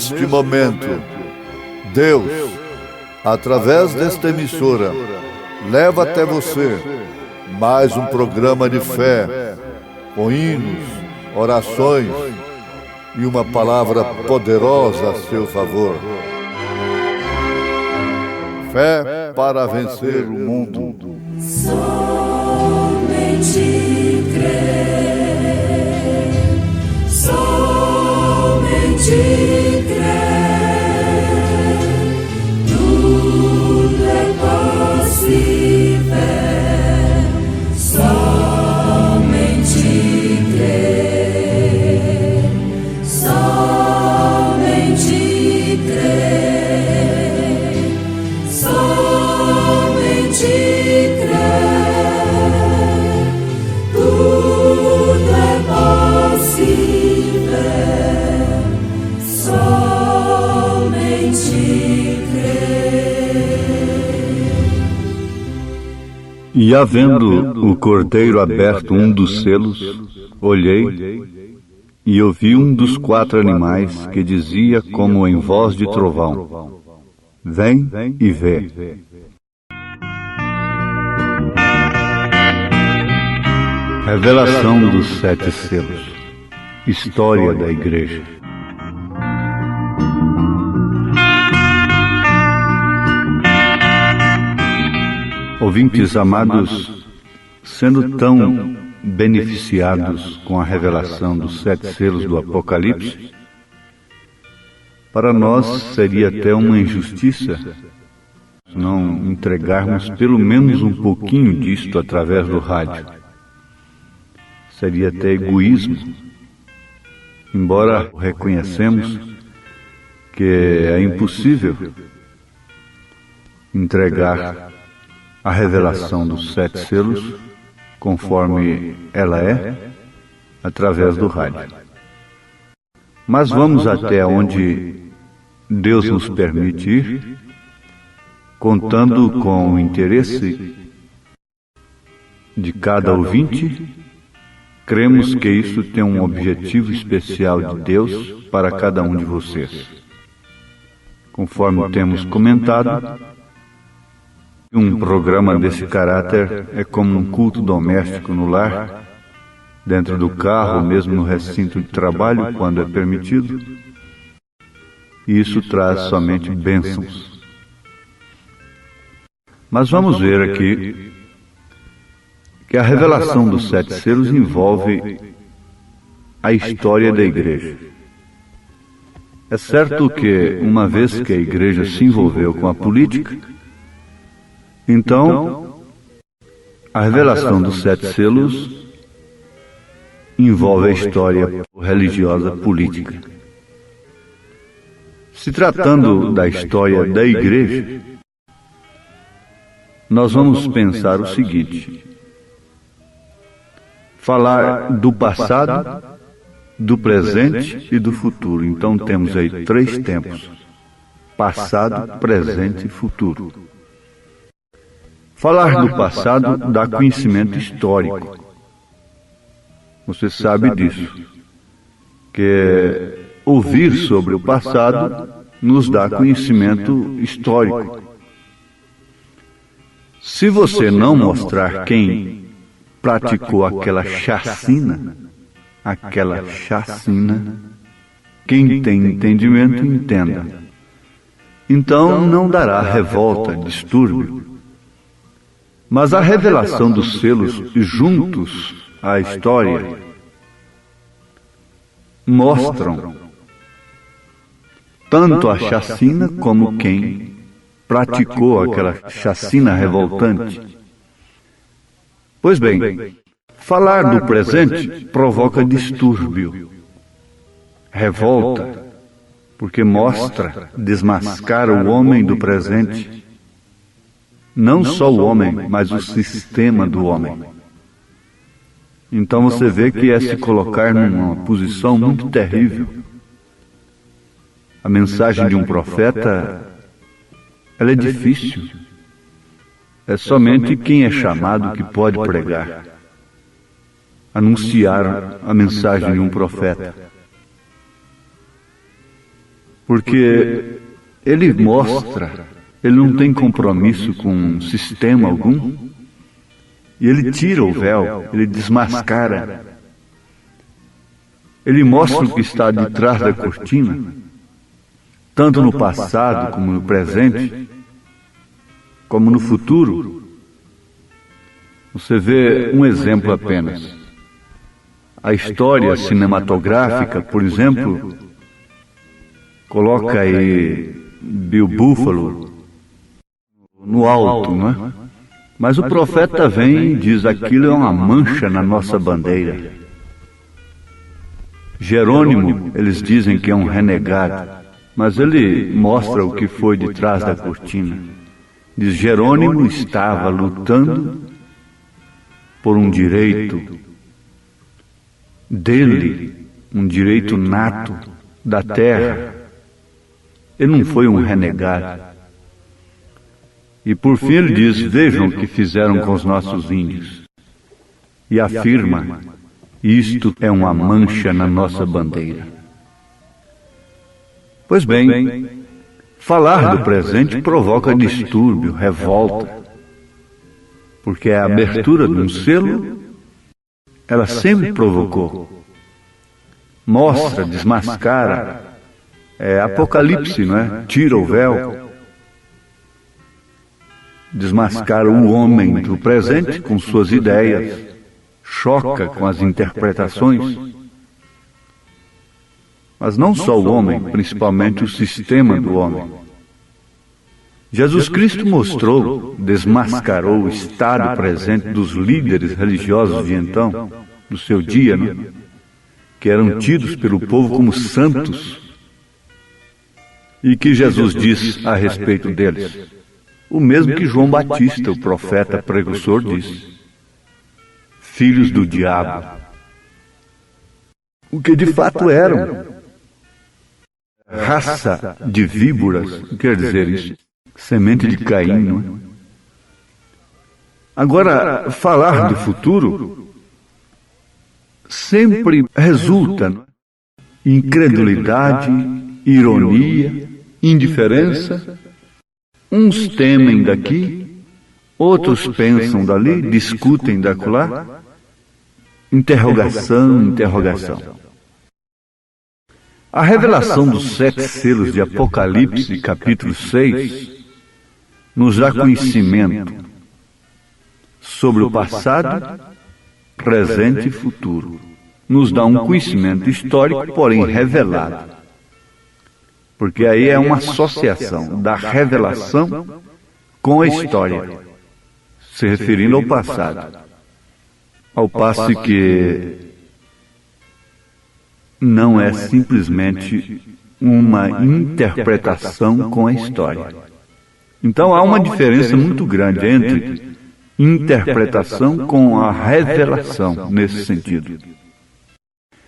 neste momento, Deus, através desta emissora, leva até você mais um programa de fé, com hinos, orações e uma palavra poderosa a seu favor. Fé para vencer o mundo. Somente crer, somente crer, tudo é possível, somente crer, somente crer, somente crer, tudo é possível, somente crer. E havendo o cordeiro aberto um dos selos, olhei e ouvi um dos 4 animais que dizia como em voz de trovão: Vem e vê. Revelação dos 7 selos. História da Igreja. Ouvintes amados, sendo tão beneficiados com a revelação dos 7 selos do Apocalipse, para nós seria até uma injustiça não entregarmos pelo menos um pouquinho disto através do rádio. Seria até egoísmo, embora reconhecemos que é impossível entregar a revelação dos 7 selos conforme ela é através do rádio. Mas vamos até onde Deus nos permite ir, contando com o interesse de cada ouvinte. Cremos que isso tem um objetivo especial de Deus para cada um de vocês. Conforme temos comentado, um programa desse caráter é como um culto doméstico no lar, dentro do carro, ou mesmo no recinto de trabalho, quando é permitido. E isso traz somente bênçãos. Mas vamos ver aqui que a revelação dos 7 selos envolve a história da Igreja. É certo que, uma vez que a Igreja se envolveu com a política, então a revelação dos 7 selos envolve a história religiosa política. Se tratando da história da Igreja, nós vamos pensar o seguinte: falar do passado, do presente e do futuro. Então temos aí 3 tempos: passado, presente e futuro. Falar do passado dá conhecimento histórico. Você sabe disso, que ouvir sobre o passado nos dá conhecimento histórico. Se você não mostrar quem praticou aquela chacina, quem tem entendimento, entenda. Então não dará revolta, distúrbio. Mas a revelação dos selos juntos à história mostram tanto a chacina como quem praticou aquela chacina revoltante. Pois bem, falar do presente provoca distúrbio, revolta, porque mostra, desmascara o homem do presente. Não só o homem, mas o sistema do homem. Então você vê que é se colocar numa posição muito terrível. A mensagem de um profeta, ela é difícil. É somente quem é chamado que pode pregar, anunciar a mensagem de um profeta. porque ele mostra, ele não tem compromisso com sistema algum, e ele tira o véu, ele desmascara, ele mostra o que está de trás da cortina, tanto no passado como no presente, como no futuro. Você vê um exemplo apenas. A história cinematográfica, por exemplo, coloca aí Bill Buffalo no alto, não é? Mas o profeta vem e diz: aquilo é uma mancha na nossa bandeira. Jerônimo, eles dizem que é um renegado, mas ele mostra o que foi de trás da cortina. Diz: Jerônimo estava lutando por um direito dele, um direito nato da terra. Ele não foi um renegado. E por fim ele diz: vejam o que fizeram com os nossos índios. E afirma: isto é uma mancha na nossa bandeira. Pois bem, falar do presente provoca distúrbio, revolta, porque a abertura de um selo, ela sempre provocou. Mostra, desmascara, Apocalipse, não é? Tira o véu, desmascara o homem do presente com suas ideias, choca com as interpretações. Mas não só o homem, principalmente o sistema do homem. Jesus Cristo mostrou, desmascarou o estado presente dos líderes religiosos de então, do seu dia, né? Que eram tidos pelo povo como santos. E que Jesus diz a respeito deles? O mesmo que João Batista, o profeta precursor, disse: filhos do diabo. O que de fato eram. Raça de víboras, quer dizer isso? Semente de Caim, não é? Agora, falar do futuro sempre resulta em incredulidade, ironia, indiferença. Uns temem daqui, outros pensam dali, discutem dacolá. Interrogação, interrogação. A revelação dos 7 selos de Apocalipse, capítulo 6, nos dá conhecimento sobre o passado, presente e futuro. Nos dá um conhecimento histórico, porém revelado. Porque aí é uma associação da revelação com a história, se referindo ao passado. Ao passo que não é simplesmente uma interpretação com a história. Então há uma diferença muito grande entre interpretação com a revelação nesse sentido.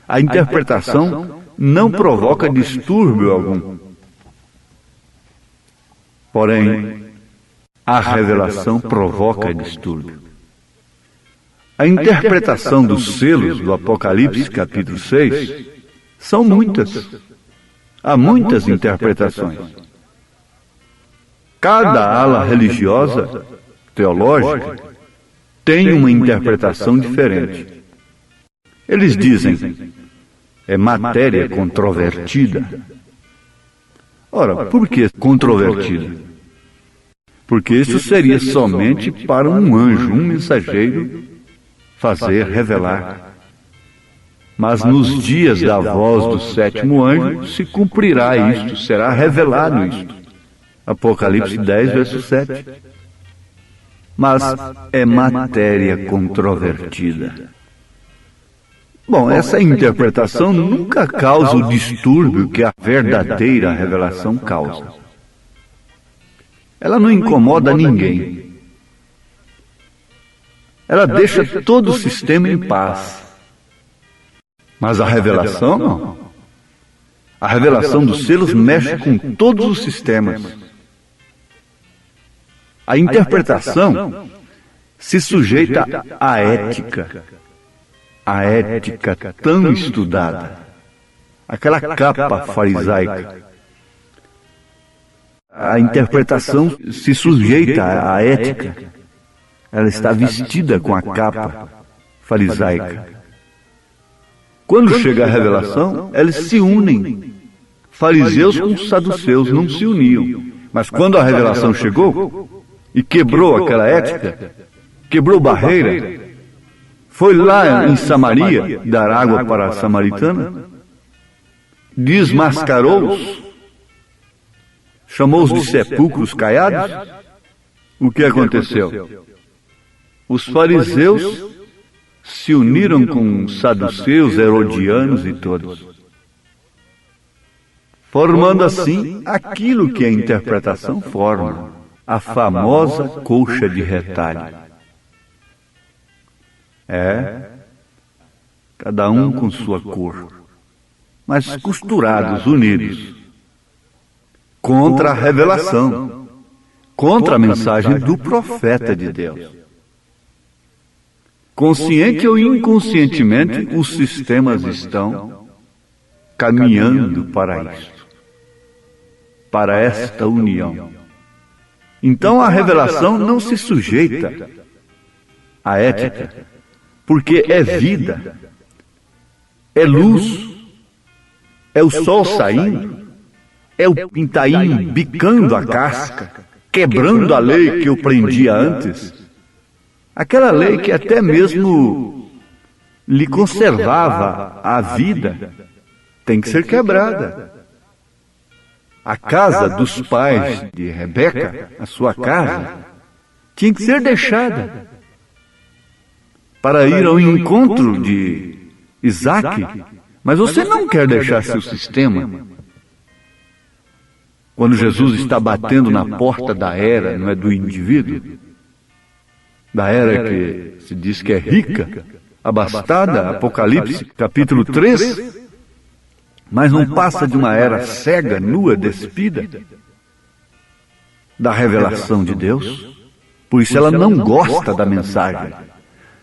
A interpretação não provoca distúrbio algum. Porém, a revelação provoca distúrbio. A interpretação dos selos do Apocalipse, capítulo 6, são muitas. Há muitas interpretações. Cada ala religiosa, teológica, tem uma interpretação diferente. Eles dizem: é matéria controvertida. Ora, por que controvertida? Porque isso seria somente para um anjo, um mensageiro, fazer, revelar. Mas nos dias da voz do 7º anjo se cumprirá isto, será revelado isto. Apocalipse 10, verso 7. Mas é matéria controvertida. Bom, essa interpretação nunca causa o distúrbio que a verdadeira revelação causa. Ela não incomoda ninguém. Ela deixa todo o sistema em paz. Mas a revelação não. A revelação dos selos mexe com todos os sistemas. A interpretação se sujeita à ética. A ética tão estudada. Aquela capa farisaica. A interpretação se sujeita à ética. Ela está vestida com a capa farisaica. Quando chega a revelação, eles se unem. Fariseus com saduceus não se uniam. Mas quando a revelação chegou e quebrou aquela ética, quebrou barreira, foi lá em Samaria dar água para a samaritana, desmascarou-os, chamou-os de sepulcros caiados. O que aconteceu? Os fariseus se uniram com os saduceus, herodianos e todos, formando assim aquilo que a interpretação forma, a famosa colcha de retalho. Cada um com sua cor, mas costurados, unidos, contra a revelação, contra a mensagem do profeta de Deus. Consciente ou inconscientemente, os sistemas estão caminhando para isto, para esta união. Então a revelação não se sujeita à ética, porque é vida, é luz, é o sol saindo, é o pintainho bicando a casca, quebrando a lei que eu prendia antes. Aquela lei que até mesmo lhe conservava a vida tem que ser quebrada. A casa dos pais de Rebeca, a sua casa, tinha que ser deixada para ir ao encontro de Isaac. Mas você não quer deixar seu sistema. Quando Jesus está batendo na porta da era, não é do indivíduo, da era que se diz que é rica, abastada, Apocalipse, capítulo 3, mas não passa de uma era cega, nua, despida da revelação de Deus. Por isso ela não gosta da mensagem.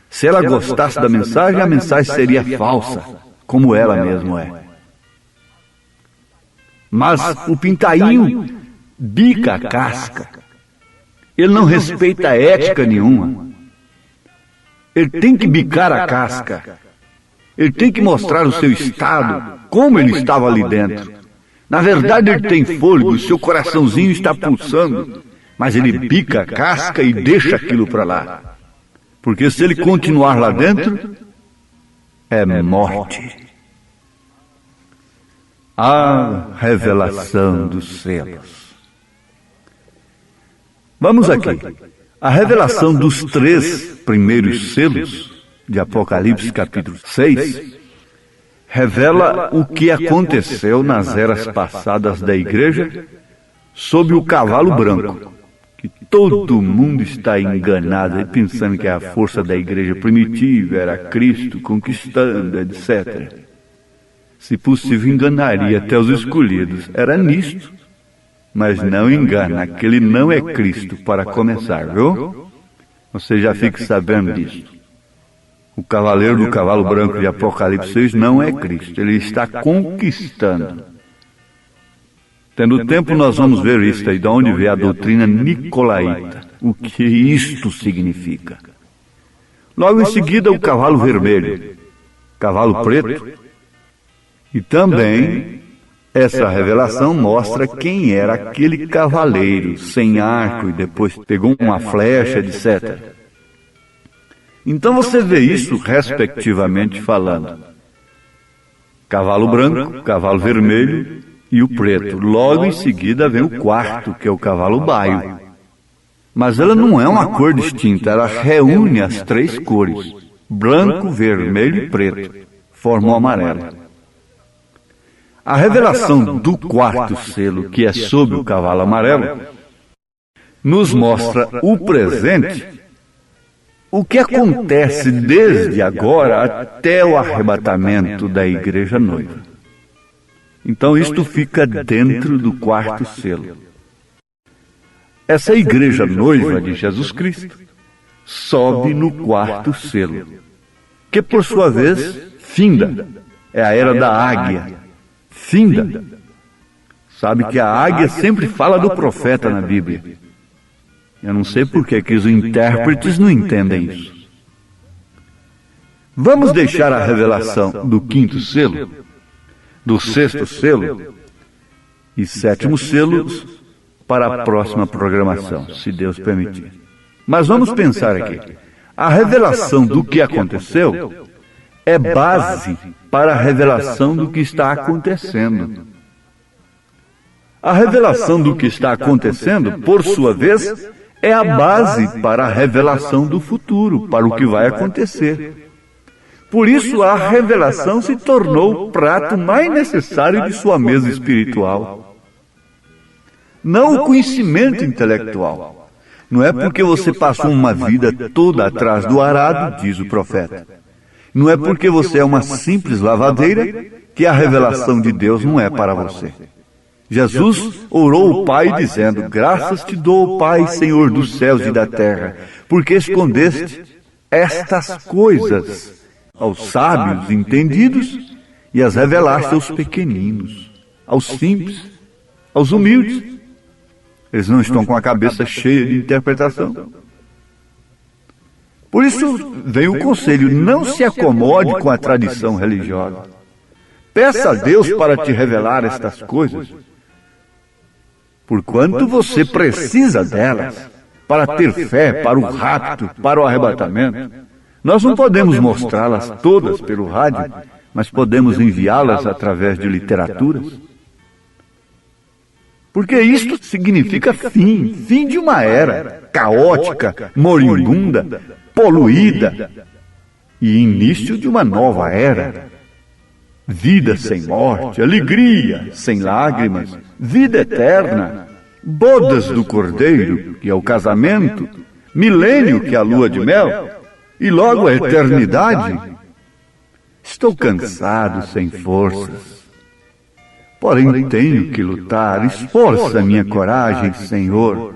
Se ela gostasse da mensagem, a mensagem seria falsa, como ela mesma é. Mas o pintainho bica a casca. Ele não respeita a ética nenhuma. Ele tem que bicar a casca. Ele tem que mostrar o seu estado, como ele estava ali dentro. Na verdade, ele tem fôlego, o seu coraçãozinho está pulsando, mas ele bica a casca e deixa aquilo para lá. Porque se ele continuar lá dentro, é morte. A revelação dos selos. Vamos aqui. A revelação dos 3 primeiros selos de Apocalipse capítulo 6 revela o que aconteceu nas eras passadas da igreja sob o cavalo branco, que todo mundo está enganado e pensando que a força da igreja primitiva era Cristo conquistando, etc. Se possível, enganaria até os escolhidos. Era nisto. Mas não engana, aquele não é Cristo para começar, viu? Você já fique sabendo disso. O cavaleiro do cavalo branco de Apocalipse 6 não é Cristo, ele está conquistando. Tendo tempo nós vamos ver isso aí, de onde vem a doutrina nicolaíta, o que isto significa. Logo em seguida o cavalo vermelho, cavalo preto, e também essa revelação mostra quem era aquele cavaleiro sem arco e depois pegou uma flecha, etc. Então você vê isso respectivamente falando. Cavalo branco, cavalo vermelho e o preto. Logo em seguida vem o quarto, que é o cavalo baio. Mas ela não é uma cor distinta, ela reúne as 3 cores, branco, vermelho e preto, formam o amarelo. A revelação do 4º selo, que é sob o cavalo amarelo, nos mostra o presente, o que acontece desde agora até o arrebatamento da igreja noiva. Então isto fica dentro do 4º selo. Essa igreja noiva de Jesus Cristo sobe no 4º selo, que por sua vez finda, é a era da águia. Finda, sabe que a águia sempre fala do profeta na Bíblia. Eu não sei por que os intérpretes não entendem isso. Vamos deixar a revelação do 5º selo, do 6º selo e 7º selos para a próxima programação, se Deus permitir. Mas vamos pensar aqui. A revelação do que aconteceu é base para a revelação do que está acontecendo. A revelação do que está acontecendo, por sua vez, é a base para a revelação do futuro, para o que vai acontecer. Por isso, a revelação se tornou o prato mais necessário de sua mesa espiritual. Não o conhecimento intelectual. Não é porque você passou uma vida toda atrás do arado, diz o profeta. Não é porque você é uma simples lavadeira que a revelação de Deus não é para você. Jesus orou ao Pai dizendo: graças te dou, Pai, Senhor dos céus e da terra, porque escondeste estas coisas aos sábios entendidos e as revelaste aos pequeninos, aos simples, aos humildes. Eles não estão com a cabeça cheia de interpretação. Por isso vem o conselho: não se acomode com a tradição religiosa. Peça a Deus para te revelar estas coisas, porquanto você precisa delas para ter fé para o rapto, para o arrebatamento. Nós não podemos mostrá-las todas pelo rádio, mas podemos enviá-las através de literaturas. Porque isto significa fim de uma era caótica, moribunda, poluída, e início de uma nova era. Vida sem morte, alegria sem lágrimas, vida eterna, bodas do Cordeiro, que é o casamento, milênio, que é a lua de mel, e logo a eternidade. Estou cansado, sem forças. Porém tenho que lutar. Esforça minha coragem, Senhor.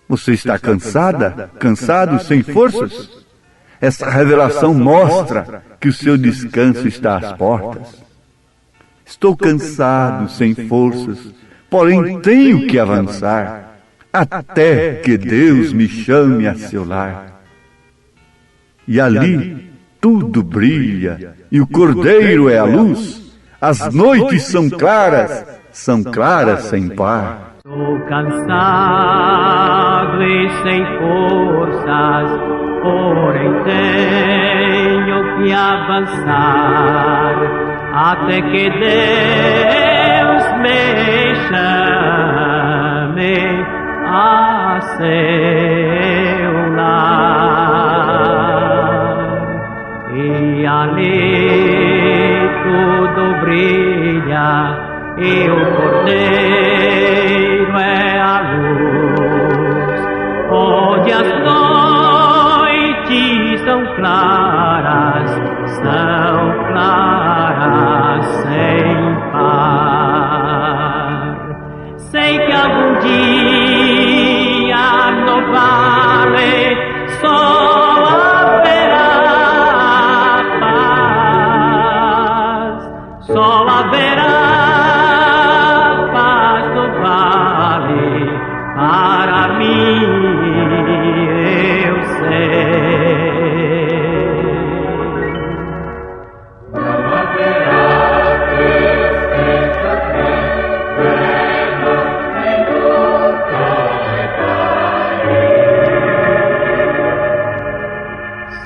Você está cansada? Cansado, sem forças? Essa revelação mostra que o seu descanso está às portas. Estou cansado, sem forças, porém tenho que avançar, até que Deus me chame a seu lar. E ali tudo brilha, e o Cordeiro é a luz. As noites são claras sem par. Estou cansado e sem forças, porém tenho que avançar, até que Deus me chame a seu lar. E ali tudo brilha, e o Cordeiro é a luz, onde as noites são claras sem par. Sei que algum dia no vale só haverá paz, só haverá para mim, eu sei. Não haverá tristeza, menos nem luta e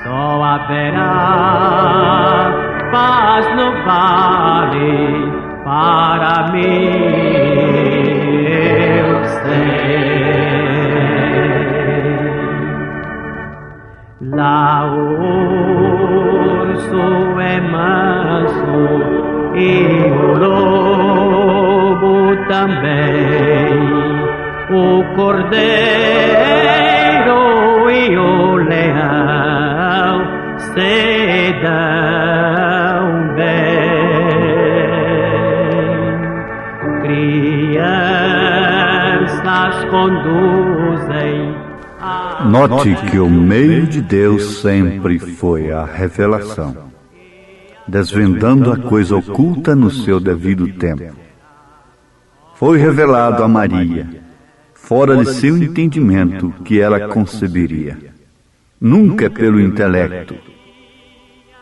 só haverá paz no vale para mim. Lá o urso é manso e o lobo também, o cordeiro e o leão se dão bem. Crianças conduzem. Note que o meio de Deus sempre foi a revelação, desvendando a coisa oculta no seu devido tempo. Foi revelado a Maria, fora de seu entendimento, que ela conceberia. Nunca é pelo intelecto,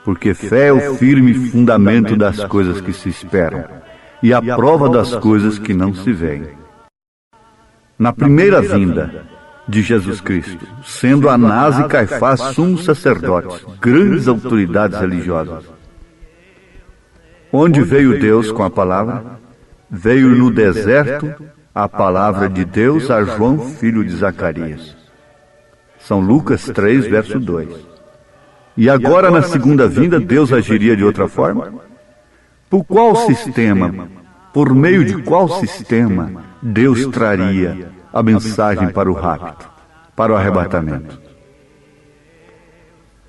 porque fé é o firme fundamento das coisas que se esperam e a prova das coisas que não se veem. Na primeira vinda de Jesus Cristo, sendo Anás e Caifás sumos sacerdotes, grandes autoridades religiosas, onde veio Deus com a palavra? Veio no deserto a palavra de Deus a João, filho de Zacarias. São Lucas 3, verso 2. E agora, na segunda vinda, Deus agiria de outra forma? Por qual sistema, por meio de qual sistema, Deus traria a mensagem para o rapto, para o arrebatamento?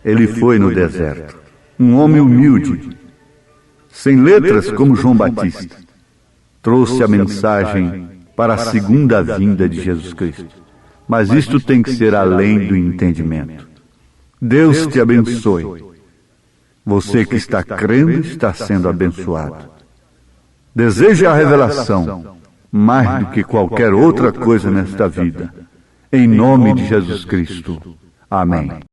Ele foi no deserto, um homem humilde, sem letras como João Batista, trouxe a mensagem para a segunda vinda de Jesus Cristo. Mas isto tem que ser além do entendimento. Deus te abençoe. Você que está crendo está sendo abençoado. Deseje a revelação mais do que qualquer outra coisa nesta vida. Em nome de Jesus Cristo. Amém.